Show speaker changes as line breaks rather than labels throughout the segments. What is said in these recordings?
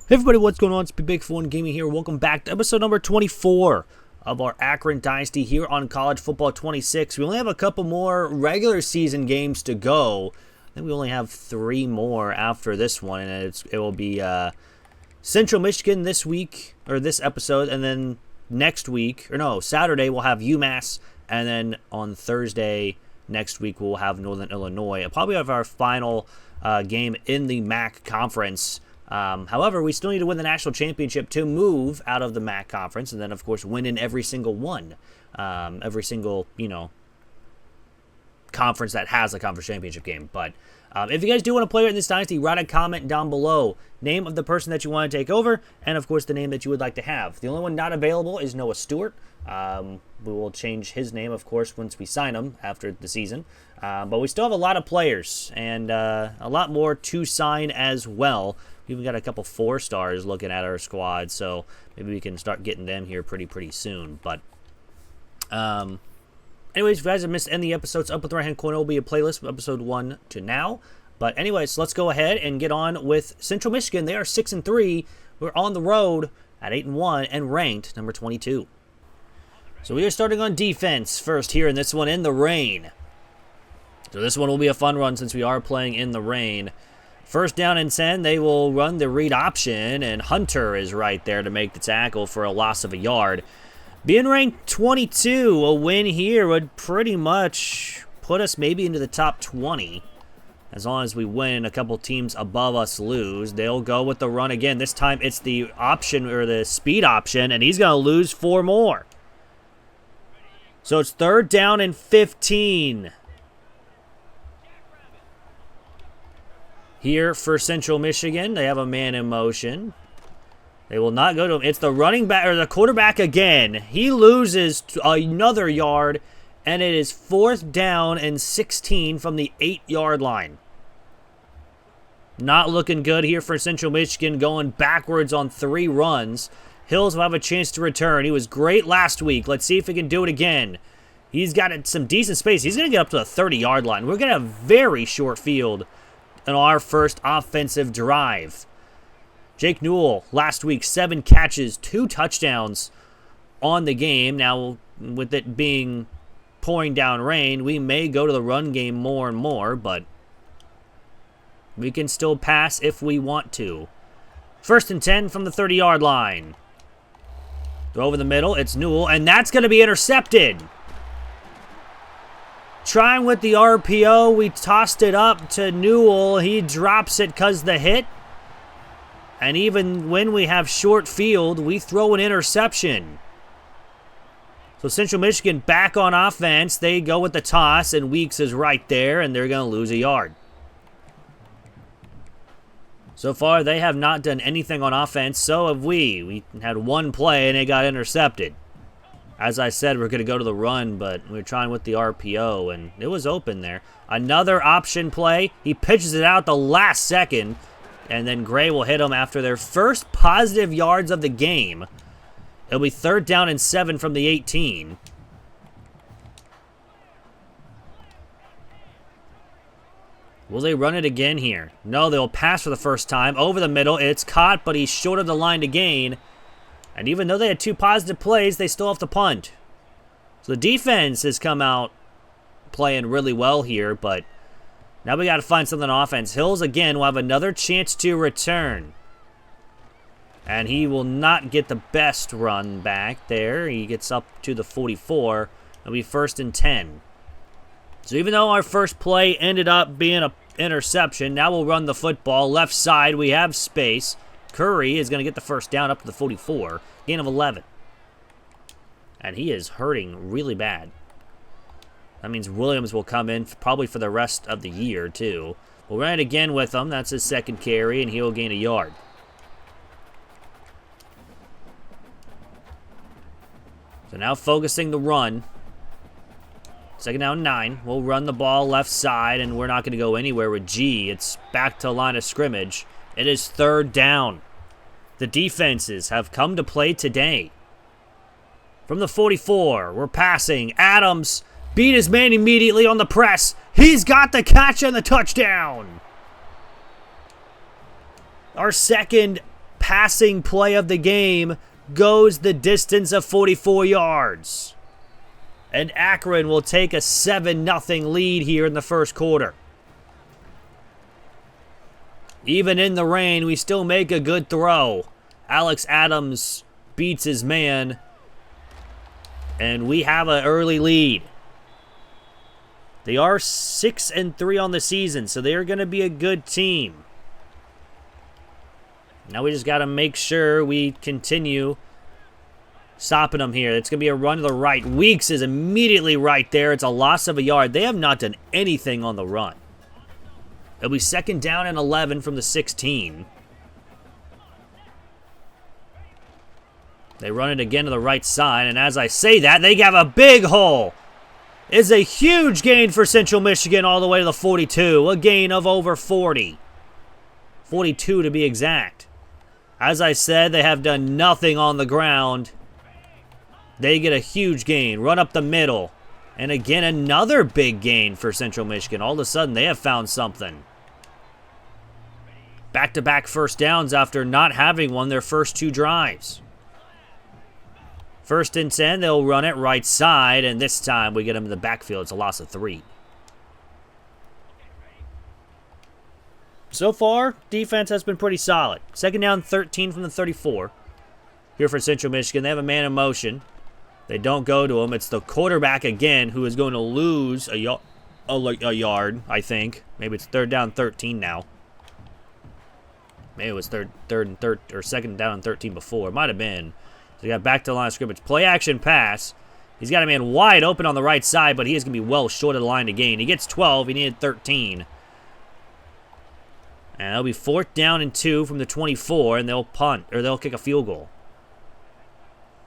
Hey everybody, what's going on? It's Big Phone Gaming here. Welcome back to episode number 24 of our Akron Dynasty here on College Football 26. We only have a couple more regular season games to go. I think we only have 3 more after this one, and it will be Central Michigan this week, or this episode, and then next week, or no, Saturday we'll have UMass, and then on Thursday next week we'll have Northern Illinois. It'll probably have our final game in the MAC conference. However, we still need to win the national championship to move out of the MAC conference, and then, of course, win in every single one. Every single, conference that has a conference championship game. But if you guys do want to play in this dynasty, write a comment down below. Name of the person that you want to take over, and, of course, the name that you would like to have. The only one not available is Noah Stewart. We will change his name, of course, once we sign him after the season. But we still have a lot of players, and a lot more to sign as well. We even got a couple 4-stars looking at our squad, so maybe we can start getting them here pretty soon. But anyways, if you guys have missed any episodes, up at the right-hand corner will be a playlist from episode 1 to now. But anyways, let's go ahead and get on with Central Michigan. They are 6-3. We're on the road at 8-1 and ranked number 22. So we are starting on defense first here in this one in the rain. So this one will be a fun run since we are playing in the rain. First down and 10, they will run the read option, and Hunter is right there to make the tackle for a loss of a yard. Being ranked 22, a win here would pretty much put us maybe into the top 20. As long as we win, a couple teams above us lose. They'll go with the run again. This time it's the option, or the speed option, and he's going to lose 4 more. So it's third down and 15. Here for Central Michigan, they have a man in motion. They will not go to him. It's the running back, or the quarterback again. He loses another yard, and it is 4th down and 16 from the 8-yard line. Not looking good here for Central Michigan, going backwards on 3 runs. Hills will have a chance to return. He was great last week. Let's see if he can do it again. He's got some decent space. He's going to get up to the 30-yard line. We're going to have a very short field in our first offensive drive. Jake Newell, last week, 7 catches, 2 touchdowns on the game. Now, with it being pouring down rain, we may go to the run game more and more, but we can still pass if we want to. 1st and 10 from the 30-yard line. Throw over the middle, it's Newell, and that's going to be intercepted. Trying with the RPO, we tossed it up to Newell. He drops it because the hit. And even when we have short field, we throw an interception. So Central Michigan back on offense. They go with the toss, and Weeks is right there, and they're going to lose a yard. So far, they have not done anything on offense. So have we. We had 1 play, and it got intercepted. As I said, we're going to go to the run, but we're trying with the RPO, and it was open there. Another option play. He pitches it out the last second, and then Gray will hit him after their first positive yards of the game. It'll be 3rd down and 7 from the 18. Will they run it again here? No, they'll pass for the first time. Over the middle, it's caught, but he's short of the line to gain. And even though they had 2 positive plays, they still have to punt. So the defense has come out playing really well here, but now we got to find something on offense. Hills, again, will have another chance to return. And he will not get the best run back there. He gets up to the 44. It'll be 1st and 10. So even though our first play ended up being an interception, now we'll run the football. Left side, we have space. Curry is going to get the first down up to the 44. Gain of 11. And he is hurting really bad. That means Williams will come in probably for the rest of the year, too. We'll run it again with him. That's his 2nd carry, and he'll gain a yard. So now focusing the run. 2nd down 9. We'll run the ball left side, and we're not going to go anywhere with G. It's back to line of scrimmage. It is 3rd down. The defenses have come to play today. From the 44, we're passing. Adams beat his man immediately on the press. He's got the catch and the touchdown. Our second passing play of the game goes the distance of 44 yards. And Akron will take a 7-0 lead here in the first quarter. Even in the rain, we still make a good throw. Alex Adams beats his man. And we have an early lead. They are 6-3 on the season, so they are going to be a good team. Now we just got to make sure we continue stopping them here. It's going to be a run to the right. Weeks is immediately right there. It's a loss of a yard. They have not done anything on the run. It'll be 2nd down and 11 from the 16. They run it again to the right side, and as I say that, they have a big hole. It's a huge gain for Central Michigan all the way to the 42. A gain of over 40. 42 to be exact. As I said, they have done nothing on the ground. They get a huge gain. Run up the middle. And again, another big gain for Central Michigan. All of a sudden, they have found something. Back-to-back first downs after not having one their first 2 drives. 1st and 10, they'll run it right side, and this time we get them in the backfield. It's a loss of 3. So far, defense has been pretty solid. 2nd down, 13 from the 34. Here for Central Michigan, they have a man in motion. They don't go to him. It's the quarterback again who is going to lose a yard, I think. Maybe it's 3rd down, 13 now. Maybe it was 2nd down and 13 before. It might have been. So he got back to the line of scrimmage. Play action pass. He's got a man wide open on the right side, but he is going to be well short of the line to gain. He gets 12. He needed 13. And it'll be 4th down and 2 from the 24, and they'll punt, or they'll kick a field goal.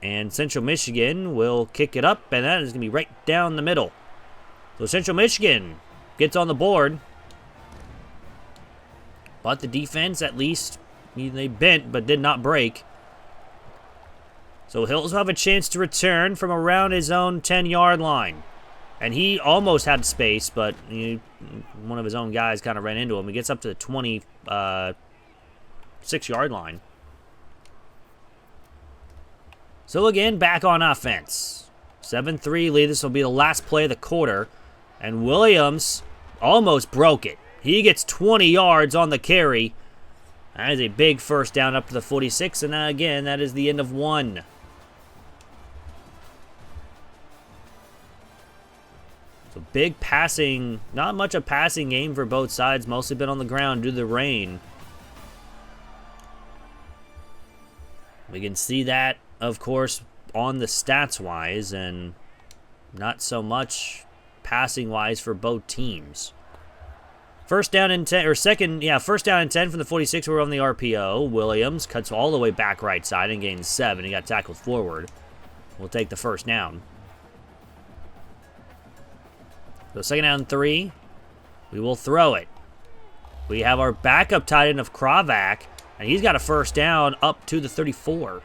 And Central Michigan will kick it up, and that is going to be right down the middle. So Central Michigan gets on the board. But the defense, at least, they bent but did not break. So Hills will have a chance to return from around his own 10-yard line. And he almost had space, but one of his own guys kind of ran into him. He gets up to the 26-yard line. So again, back on offense. 7-3 lead. This will be the last play of the quarter. And Williams almost broke it. He gets 20 yards on the carry. That is a big first down up to the 46. And again, that is the end of 1. So big passing, not much a passing game for both sides. Mostly been on the ground due to the rain. We can see that, of course, on the stats-wise, and not so much passing-wise for both teams. First down and 10 from the 46. We're on the RPO. Williams cuts all the way back right side and gains 7. He got tackled forward. We'll take the first down. So 2nd down and 3. We will throw it. We have our backup tight end of Kravak, and he's got a first down up to the 34.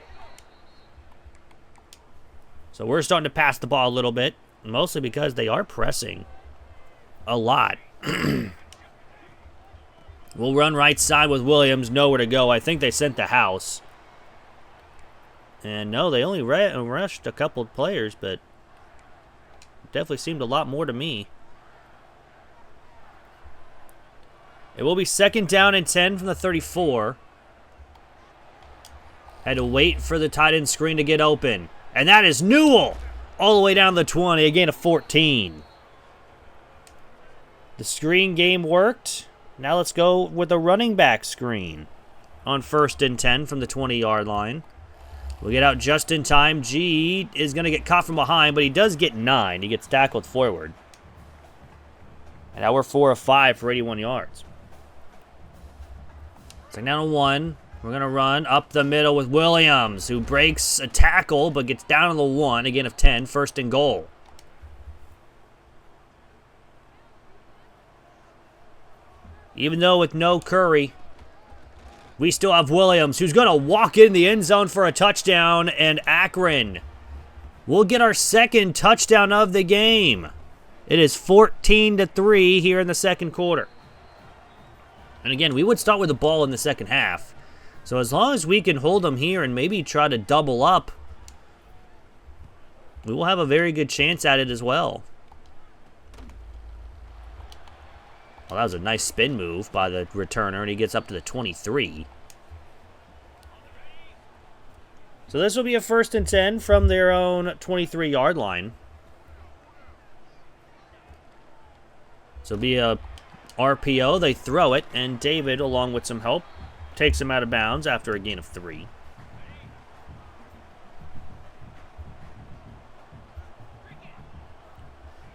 So we're starting to pass the ball a little bit, mostly because they are pressing a lot. We'll run right side with Williams, nowhere to go. I think they sent the house. And no, they only rushed a couple of players, but it definitely seemed a lot more to me. It will be 2nd down and 10 from the 34. Had to wait for the tight end screen to get open. And that is Newell all the way down the 20, again a 14. The screen game worked. Now let's go with the running back screen on 1st and 10 from the 20-yard line. We'll get out just in time. G is going to get caught from behind, but he does get 9. He gets tackled forward. And now we're 4 of 5 for 81 yards. 2nd down and 1. We're going to run up the middle with Williams, who breaks a tackle but gets down to the 1, again of 10, 1st and goal. Even though with no Curry, we still have Williams, who's going to walk in the end zone for a touchdown, and Akron will get our 2nd touchdown of the game. It is 14-3 here in the 2nd quarter. And again, we would start with the ball in the 2nd half, So as long as we can hold them here and maybe try to double up, we will have a very good chance at it as well. Well, that was a nice spin move by the returner, and he gets up to the 23. So this will be a 1st and 10 from their own 23-yard line. So it'll be a RPO. They throw it, and David, along with some help, takes him out of bounds after a gain of 3.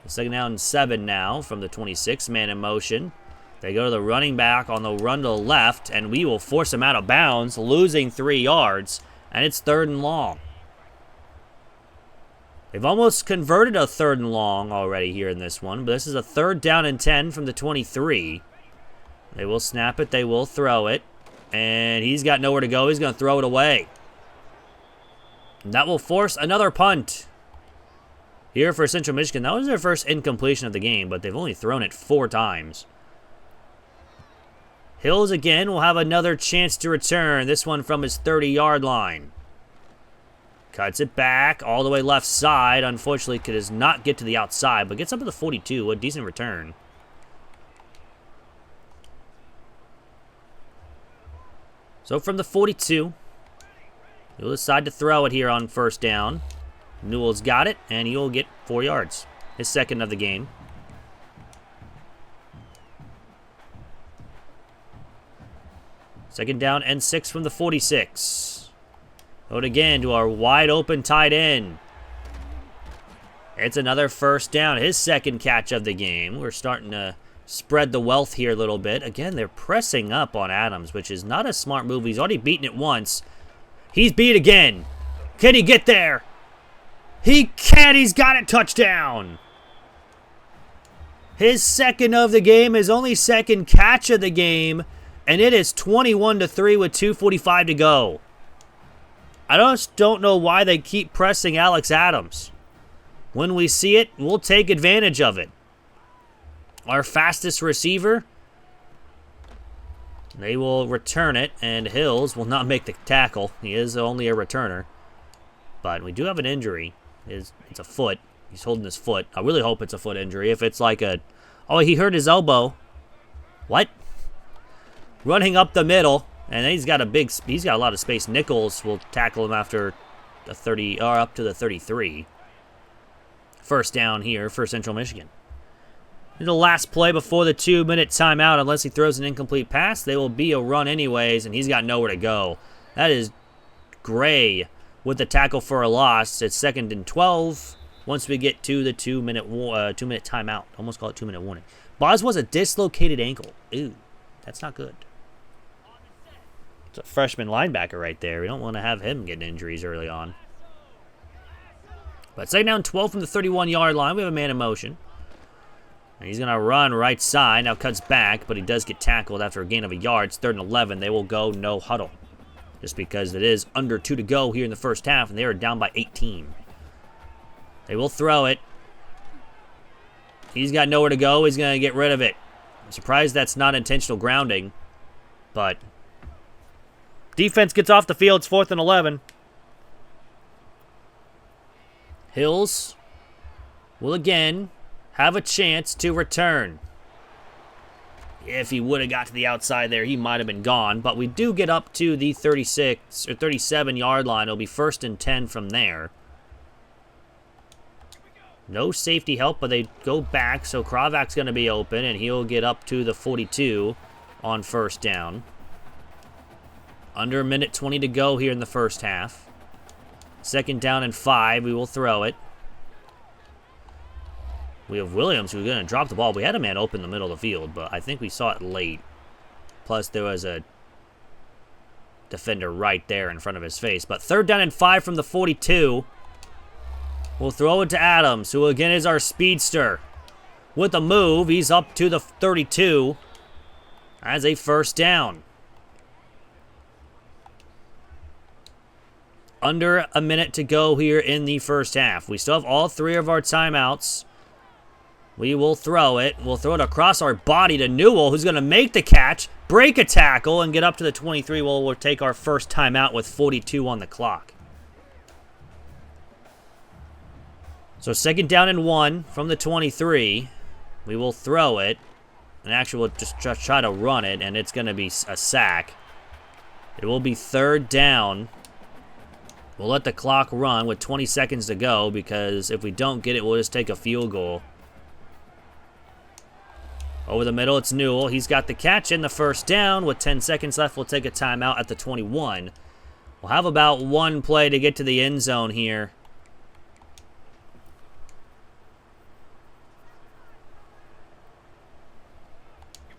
Second down and 7 now from the 26, man in motion. They go to the running back on the run to the left, and we will force him out of bounds, losing 3 yards, and it's 3rd and long. They've almost converted a 3rd and long already here in this one, but this is a 3rd down and 10 from the 23. They will snap it, they will throw it, and he's got nowhere to go. He's going to throw it away. And that will force another punt. Here for Central Michigan, that was their first incompletion of the game, but they've only thrown it 4 times. Hills again will have another chance to return, this one from his 30-yard line. Cuts it back all the way left side. Unfortunately, does not get to the outside, but gets up to the 42. A decent return. So from the 42, he'll decide to throw it here on 1st down. Newell's got it, and he'll get 4 yards. His 2nd of the game. Second down and 6 from the 46. Go again to our wide open tight end. It's another 1st down. His 2nd catch of the game. We're starting to spread the wealth here a little bit. Again, they're pressing up on Adams, which is not a smart move. He's already beaten it once. He's beat again. Can he get there? He can. He's got it. Touchdown. His 2nd of the game, his only 2nd catch of the game, and it is 21-3 with 2:45 to go. I just don't know why they keep pressing Alex Adams. When we see it, we'll take advantage of it. Our fastest receiver, they will return it, and Hills will not make the tackle. He is only a returner. But we do have an injury. It's a foot. He's holding his foot. I really hope it's a foot injury. If it's like a... Oh, he hurt his elbow. What? Running up the middle. And he's got a lot of space. Nichols will tackle him after the 30, or up to the 33. 1st down here for Central Michigan. The last play before the 2-minute timeout. Unless he throws an incomplete pass, they will be a run anyways, and he's got nowhere to go. That is Gray with the tackle for a loss. It's 2nd and 12 once we get to the 2-minute timeout. Almost call it 2-minute warning. Boz was a dislocated ankle. Ooh, that's not good. It's a freshman linebacker right there. We don't want to have him getting injuries early on. But 2nd down 12 from the 31-yard line. We have a man in motion. And he's going to run right side. Now cuts back, but he does get tackled after a gain of a yard. It's 3rd and 11. They will go no huddle. Just because it is under 2 to go here in the 1st half, and they are down by 18. They will throw it. He's got nowhere to go. He's going to get rid of it. I'm surprised that's not intentional grounding. But defense gets off the field. It's 4th and 11. Hills will again have a chance to return. If he would have got to the outside there, he might have been gone. But we do get up to the 36 or 37-yard line. It'll be 1st and 10 from there. No safety help, but they go back. So Kravak's going to be open, and he'll get up to the 42 on 1st down. Under a minute 20 to go here in the 1st half. 2nd down and 5. We will throw it. We have Williams, who's going to drop the ball. We had a man open in the middle of the field, but I think we saw it late. Plus, there was a defender right there in front of his face. But 3rd down and 5 from the 42. We'll throw it to Adams, who again is our speedster. With a move, he's up to the 32 as a 1st down. Under a minute to go here in the 1st half. We still have all 3 of our timeouts. We will throw it. We'll throw it across our body to Newell, who's going to make the catch. break a tackle and get up to the 23. We'll take our first timeout with 42 on the clock. So 2nd down and 1 from the 23. We will throw it. And actually, we'll just try to run it, and it's going to be a sack. It will be 3rd down. We'll let the clock run with 20 seconds to go, because if we don't get it, we'll just take a field goal. Over the middle, it's Newell. He's got the catch in the 1st down. With 10 seconds left, we'll take a timeout at the 21. We'll have about one play to get to the end zone here.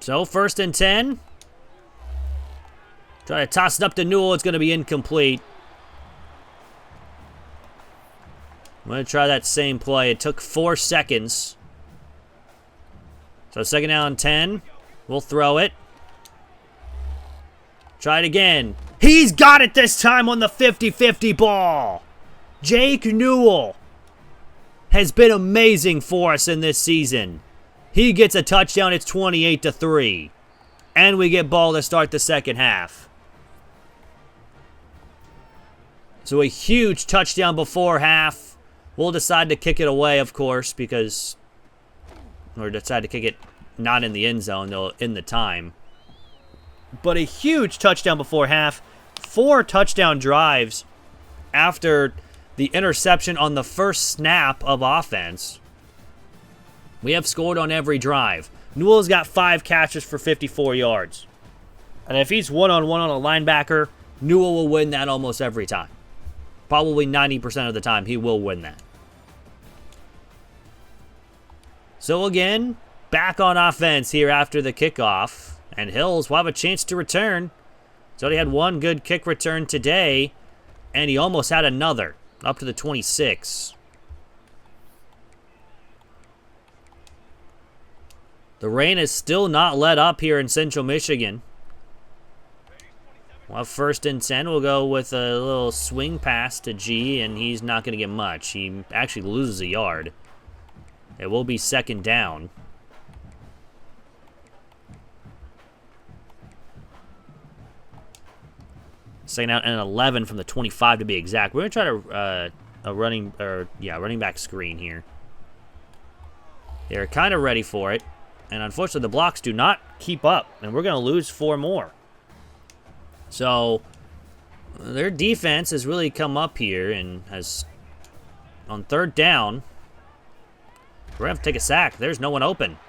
So, 1st and 10. Try to toss it up to Newell. It's going to be incomplete. I'm going to try that same play. It took 4 seconds. So 2nd down and 10. We'll throw it. Try it again. He's got it this time on the 50-50 ball. Jake Newell has been amazing for us in this season. He gets a touchdown. It's 28-3. And we get ball to start the second half. So a huge touchdown before half. We'll decide to kick it away, of course, because... or decide to kick it not in the end zone, though, in the time. But a huge touchdown before half. 4 touchdown drives after the interception on the first snap of offense. We have scored on every drive. Newell's got 5 catches for 54 yards. And if he's one-on-one on a linebacker, Newell will win that almost every time. Probably 90% of the time, he will win that. So again, back on offense here after the kickoff. And Hills will have a chance to return. He's already had 1 good kick return today. And he almost had another, up to the 26. The rain is still not let up here in Central Michigan. Well, 1st and 10, we'll go with a little swing pass to G, and he's not going to get much. He actually loses a yard. It will be 2nd down. Second out and 11 from the 25 to be exact. We're going to try a running back screen here. They're kind of ready for it. And unfortunately, the blocks do not keep up. And we're going to lose 4 more. So, their defense has really come up here and has, on 3rd down, we're going to have to take a sack. There's no one open.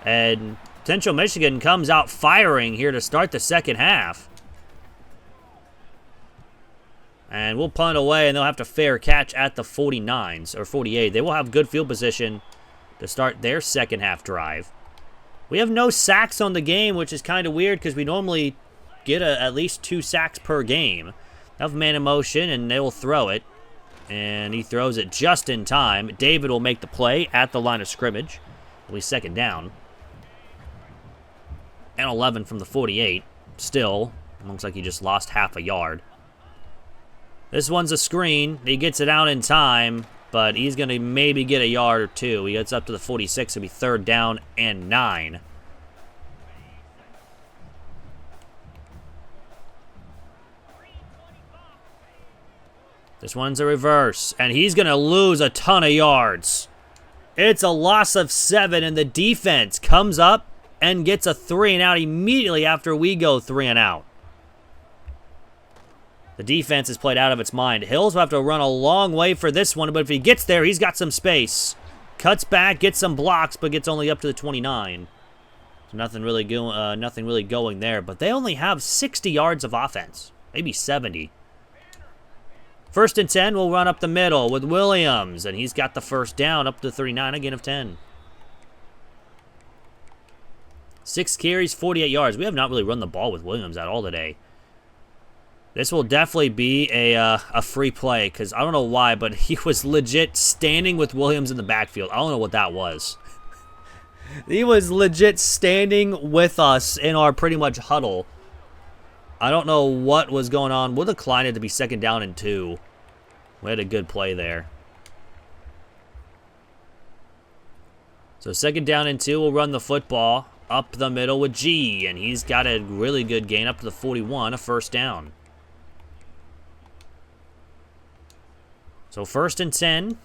And Central Michigan comes out firing here to start the second half. And we'll punt away, and they'll have to fair catch at the 49s, or 48. They will have good field position to start their second half drive. We have no sacks on the game, which is kind of weird because we normally get at least 2 sacks per game. Have man in motion, and they will throw it. And he throws it just in time. David will make the play at the line of scrimmage. It'll be 2nd down. And 11 from the 48. Still, looks like he just lost half a yard. This one's a screen. He gets it out in time, but he's going to maybe get a yard or 2. He gets up to the 46. It'll be 3rd down and 9. This one's a reverse, and he's going to lose a ton of yards. It's a loss of 7, and the defense comes up and gets a 3 and out immediately after we go 3 and out. The defense is played out of its mind. Hills will have to run a long way for this one, but if he gets there, he's got some space. Cuts back, gets some blocks, but gets only up to the 29. So nothing really going there, but they only have 60 yards of offense, maybe 70. 1st and 10, we'll run up the middle with Williams, and he's got the 1st down up to 39, a gain of 10. 6 carries, 48 yards. We have not really run the ball with Williams at all today. This will definitely be a free play, because I don't know why, but he was legit standing with Williams in the backfield. I don't know what that was. He was legit standing with us in our pretty much huddle. I don't know what was going on. We'll decline it to be 2nd down and 2. We had a good play there. So 2nd down and 2, we'll run the football. Up the middle with G, and he's got a really good gain up to the 41, a first down. So 1st and 10.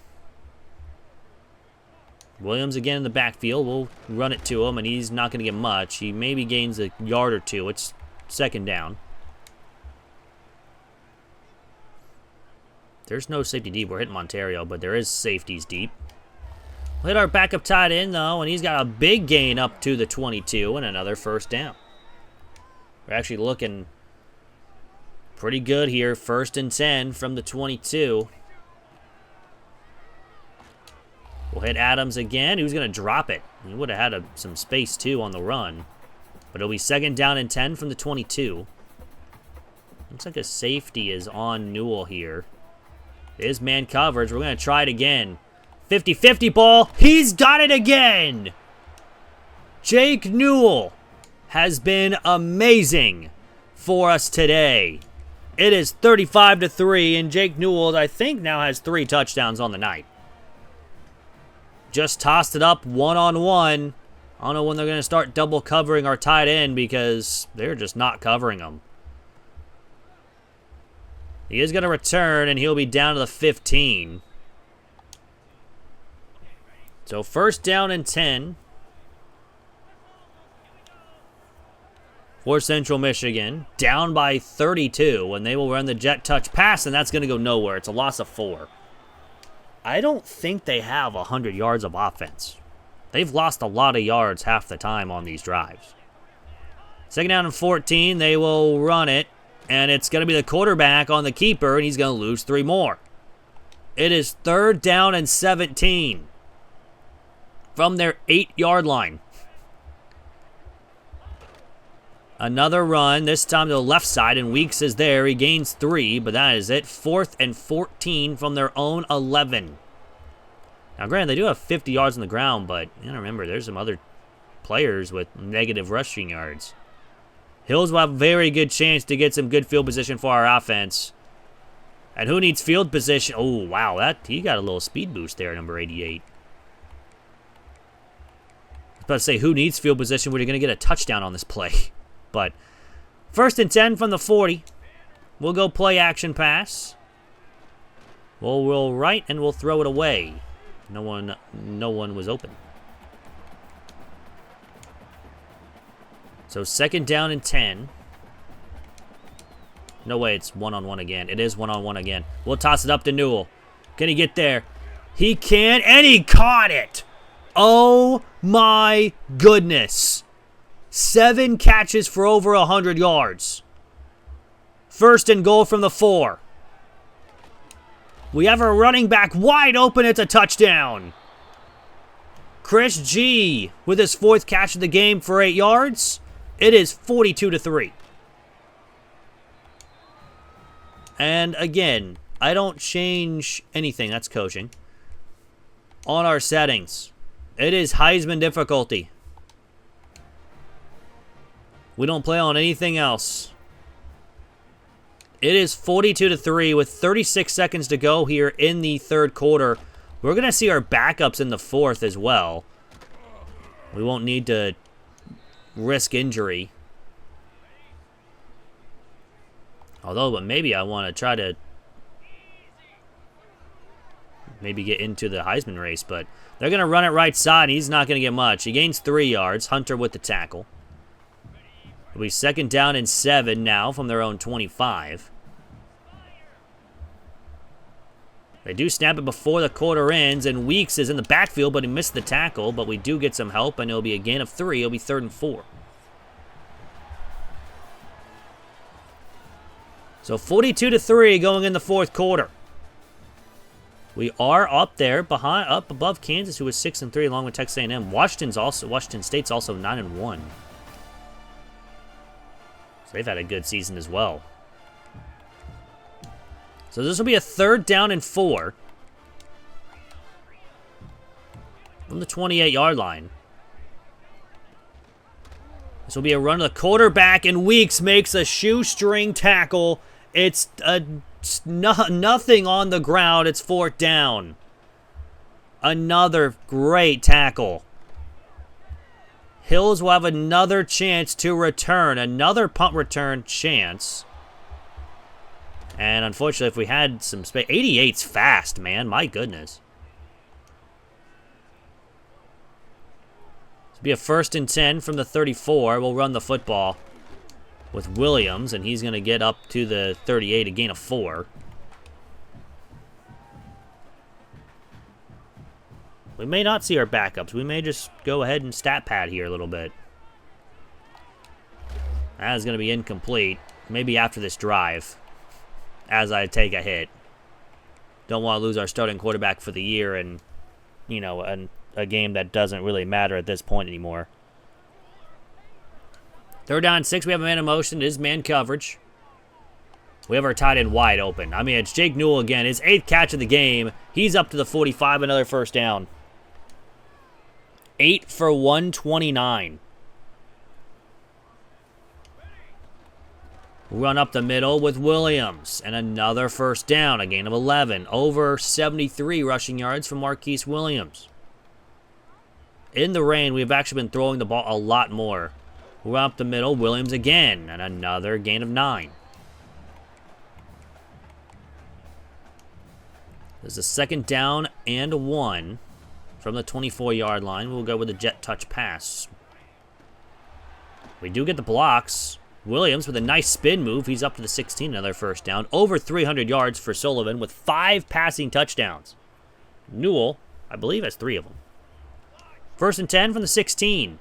Williams again in the backfield. We'll run it to him, and he's not going to get much. He maybe gains a yard or two. It's 2nd down. There's no safety deep. We're hitting Ontario, but there is safeties deep. We'll hit our backup tight end, though, and he's got a big gain up to the 22 and another first down. We're actually looking pretty good here. 1st and 10 from the 22. We'll hit Adams again. He was going to drop it. He would have had some space, too, on the run. But it'll be 2nd down and 10 from the 22. Looks like a safety is on Newell here. It is man coverage. We're going to try it again. 50-50 ball. He's got it again. Jake Newell has been amazing for us today. It is 35-3, and Jake Newell, I think, now has 3 touchdowns on the night. Just tossed it up one-on-one. I don't know when they're going to start double covering our tight end because they're just not covering him. He is going to return, and he'll be down to the 15. So 1st down and 10 for Central Michigan. Down by 32, and they will run the jet touch pass, and that's going to go nowhere. It's a loss of 4. I don't think they have 100 yards of offense. They've lost a lot of yards half the time on these drives. 2nd down and 14, they will run it, and it's going to be the quarterback on the keeper, and he's going to lose 3 more. It is 3rd down and 17 from their 8-yard line. Another run, this time to the left side, and Weeks is there. He gains 3, but that is it. 4th and 14 from their own 11. Now, granted, they do have 50 yards on the ground, but you gotta remember, there's some other players with negative rushing yards. Hills will have a very good chance to get some good field position for our offense. And who needs field position? Oh, wow, he got a little speed boost there, number 88. I was about to say, who needs field position when you're going to get a touchdown on this play? But 1st and 10 from the 40. We'll go play action pass. We'll roll right, and we'll throw it away. No one was open. So 2nd down and 10. No way, it's one-on-one again. It is one-on-one again. We'll toss it up to Newell. Can he get there? He can, and he caught it! Oh my goodness. 7 catches for over 100 yards. 1st and goal from the 4. We have a running back wide open. It's a touchdown. Chris G with his 4th catch of the game for 8 yards. It is 42-3. And again, I don't change anything. That's coaching. On our settings, it is Heisman difficulty. We don't play on anything else. It is 42-3 with 36 seconds to go here in the 3rd quarter. We're going to see our backups in the 4th as well. We won't need to risk injury. Although, but maybe I want to try to maybe get into the Heisman race. But they're going to run it right side. He's not going to get much. He gains 3 yards. Hunter with the tackle. It'll be 2nd down and 7 now from their own 25. They do snap it before the quarter ends, and Weeks is in the backfield, but he missed the tackle. But we do get some help, and it'll be a gain of 3. It'll be 3rd and 4. So 42-3 going in the 4th quarter. We are up there, up above Kansas, who was 6-3, along with Texas A&M. Washington State's also 9-1. So they've had a good season as well. So this will be a 3rd down and 4 from the 28-yard line. This will be a run to the quarterback, and Weeks makes a shoestring tackle. It's nothing on the ground. It's 4th down. Another great tackle. Hills will have another chance to return. Another punt return chance. And unfortunately, if we had some space... 88's fast, man. My goodness. This will be a 1st and 10 from the 34. We'll run the football with Williams, and he's going to get up to the 38, a gain of 4. We may not see our backups. We may just go ahead and stat pad here a little bit. That is going to be incomplete. Maybe after this drive, as I take a hit. Don't want to lose our starting quarterback for the year and, you know, a game that doesn't really matter at this point anymore. 3rd down and 6. We have a man in motion. It is man coverage. We have our tight end wide open. I mean, it's Jake Newell again. His 8th catch of the game. He's up to the 45. Another 1st down. 8 for 129. Run up the middle with Williams. And another 1st down. A gain of 11. Over 73 rushing yards from Marquise Williams. In the rain, we've actually been throwing the ball a lot more. Run up the middle. Williams again. And another gain of 9. There's a 2nd down and 1 from the 24-yard line. We'll go with a jet touch pass. We do get the blocks. Williams with a nice spin move. He's up to the 16, another 1st down. Over 300 yards for Sullivan with 5 passing touchdowns. Newell, I believe, has 3 of them. 1st and 10 from the 16.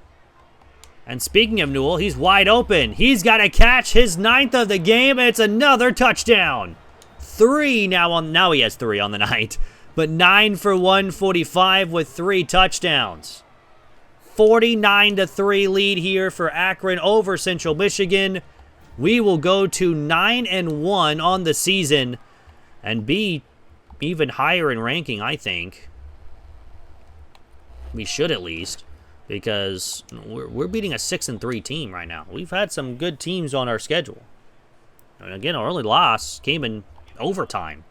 And speaking of Newell, he's wide open. He's got to catch his 9th of the game, and it's another touchdown. 3 now he has 3 on the night. But 9 for 145 with 3 touchdowns. 49-3 lead here for Akron over Central Michigan. We will go to 9-1 on the season and be even higher in ranking, I think. We should at least, because we're beating a 6-3 team right now. We've had some good teams on our schedule. And again, our only loss came in overtime.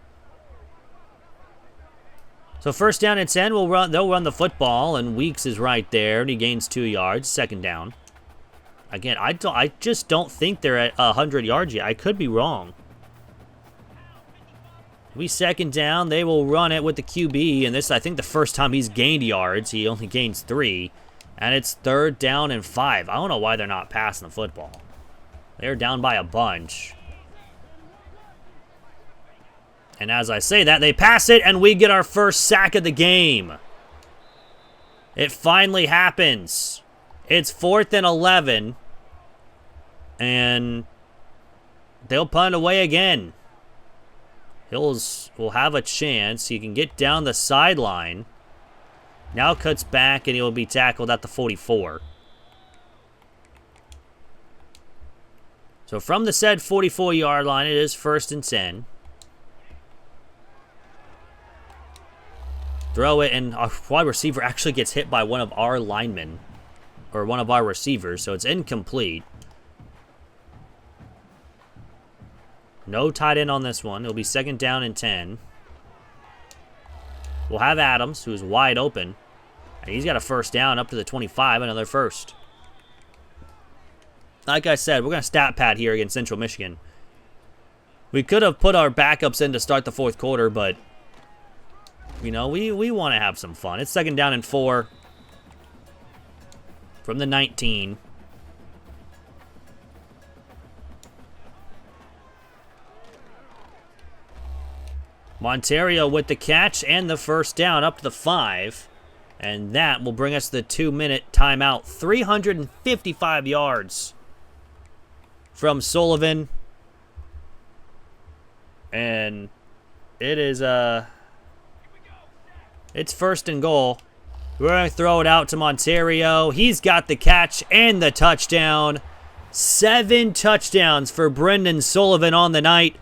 So 1st down and 10, they'll run the football, and Weeks is right there, and he gains 2 yards, 2nd down. Again, I just don't think they're at 100 yards yet. I could be wrong. We 2nd down, they will run it with the QB, and this, I think, the first time he's gained yards. He only gains 3, and it's 3rd down and 5. I don't know why they're not passing the football. They're down by a bunch. And as I say that, they pass it, and we get our first sack of the game. It finally happens. It's 4th and 11. And they'll punt away again. Hills will have a chance. He can get down the sideline. Now cuts back, and he will be tackled at the 44. So from the said 44-yard line, it is 1st and 10. Throw it, and our wide receiver actually gets hit by one of our linemen, or one of our receivers, so it's incomplete. No tight end on this one. It'll be 2nd down and 10. We'll have Adams, who's wide open, and he's got a 1st down up to the 25, another 1st. Like I said, we're going to stat pad here against Central Michigan. We could have put our backups in to start the 4th quarter, but you know, we want to have some fun. It's 2nd down and 4 from the 19. Monterio with the catch and the 1st down up to the 5. And that will bring us to the 2-minute timeout. 355 yards from Sullivan. And it is it's 1st and goal. We're going to throw it out to Monterio. He's got the catch and the touchdown. 7 touchdowns for Brendan Sullivan on the night.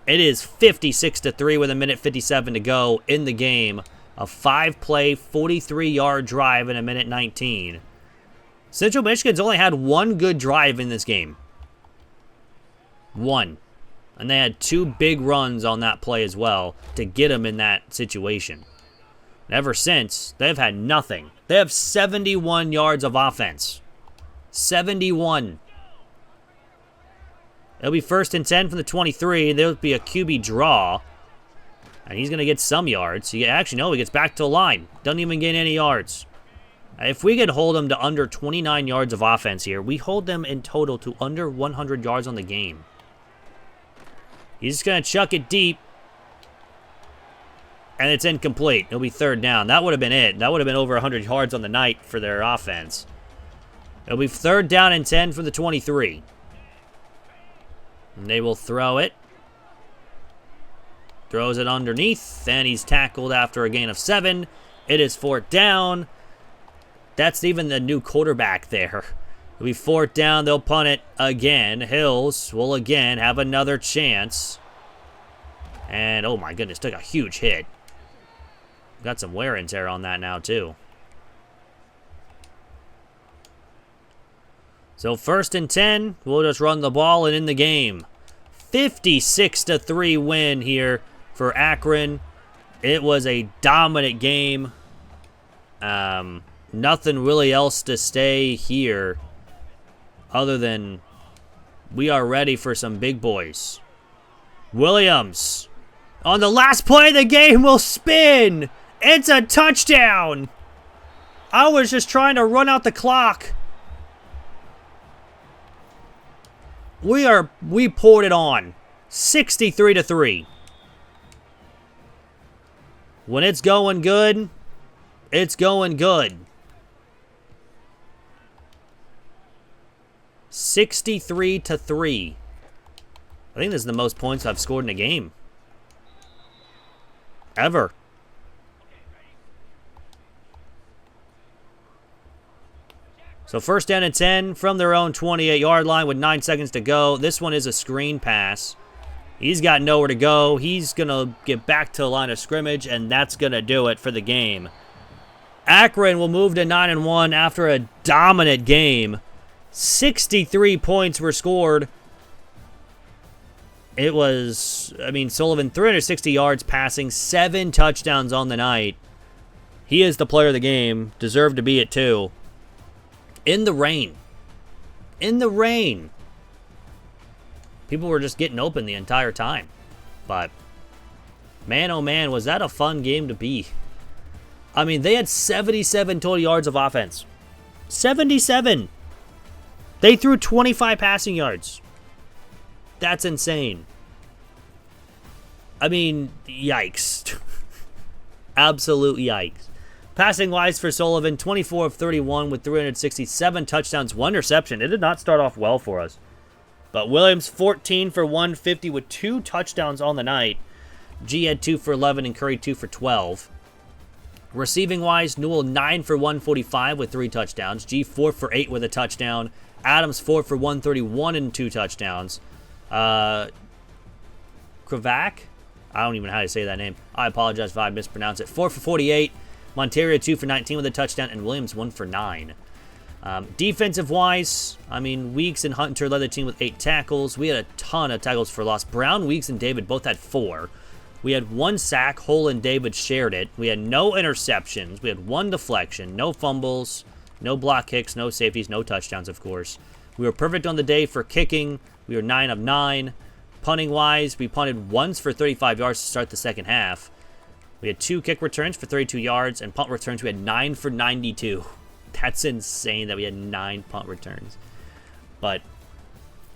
It is 56-3 with 1:57 to go in the game. A 5-play, 43-yard drive in 1:19. Central Michigan's only had 1 good drive in this game. 1. And they had 2 big runs on that play as well to get them in that situation. And ever since, they've had nothing. They have 71 yards of offense. 71. It'll be 1st and 10 from the 23. There'll be a QB draw. And he's going to get some yards. Actually, no, he gets back to the line. Doesn't even gain any yards. If we could hold them to under 29 yards of offense here, we hold them in total to under 100 yards on the game. He's just going to chuck it deep. And it's incomplete. It'll be 3rd down. That would have been it. That would have been over 100 yards on the night for their offense. It'll be 3rd down and 10 from the 23. And they will throw it. Throws it underneath. And he's tackled after a gain of 7. It is 4th down. That's even the new quarterback there. It'll be 4th down. They'll punt it again. Hills will again have another chance. And, oh my goodness, took a huge hit. Got some wear and tear on that now, too. So 1st and 10, we'll just run the ball and in the game. 56-3 win here for Akron. It was a dominant game. Nothing really else to say here other than we are ready for some big boys. Williams on the last play of the game will spin. It's a touchdown. I was just trying to run out the clock. We poured it on. 63-3. When it's going good, it's going good. 63-3. I think this is the most points I've scored in a game. Ever. So 1st down and 10 from their own 28-yard line with 9 seconds to go. This one is a screen pass. He's got nowhere to go. He's going to get back to the line of scrimmage, and that's going to do it for the game. Akron will move to 9-1 after a dominant game. 63 points were scored. It was, Sullivan, 360 yards passing, 7 touchdowns on the night. He is the player of the game. Deserved to be it, too. In the rain. In the rain. People were just getting open the entire time. But, man, oh man, was that a fun game to be. They had 77 total yards of offense. 77. They threw 25 passing yards. That's insane. Yikes. Absolute yikes. Passing-wise for Sullivan, 24 of 31 with 367 touchdowns, 1 interception. It did not start off well for us. But Williams, 14 for 150 with 2 touchdowns on the night. G had 2 for 11 and Curry 2 for 12. Receiving-wise, Newell 9 for 145 with 3 touchdowns. G 4 for 8 with a touchdown. Adams 4 for 131 and 2 touchdowns. Kravak? I don't even know how to say that name. I apologize if I mispronounce it. 4 for 48. Monteria 2 for 19 with a touchdown. And Williams 1 for 9. Defensive-wise, Weeks and Hunter led the team with 8 tackles. We had a ton of tackles for loss. Brown, Weeks, and David both had 4. We had 1 sack. Hull and David shared it. We had no interceptions. We had 1 deflection. No fumbles. No block kicks. No safeties. No touchdowns, of course. We were perfect on the day for kicking. We were 9 of 9. Punting-wise, we punted once for 35 yards to start the second half. We had 2 kick returns for 32 yards, and punt returns we had 9 for 92. That's insane that we had 9 punt returns. But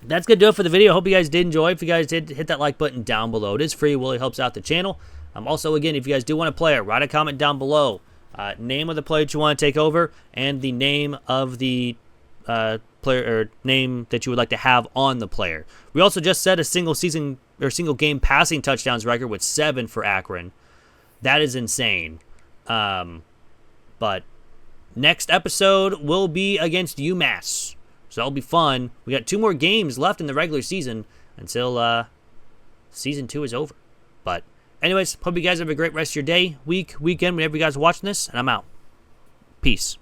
that's going to do it for the video. Hope you guys did enjoy. If you guys did, hit that like button down below. It is free. It really helps out the channel. Also, again, if you guys do want to play it, write a comment down below. Name of the player that you want to take over, and the name of the player or name that you would like to have on the player. We also just set a single game passing touchdowns record with 7 for Akron. That is insane. But next episode will be against UMass. So that'll be fun. We got 2 more games left in the regular season until season 2 is over. But anyways, hope you guys have a great rest of your day, week, weekend, whenever you guys are watching this, and I'm out. Peace.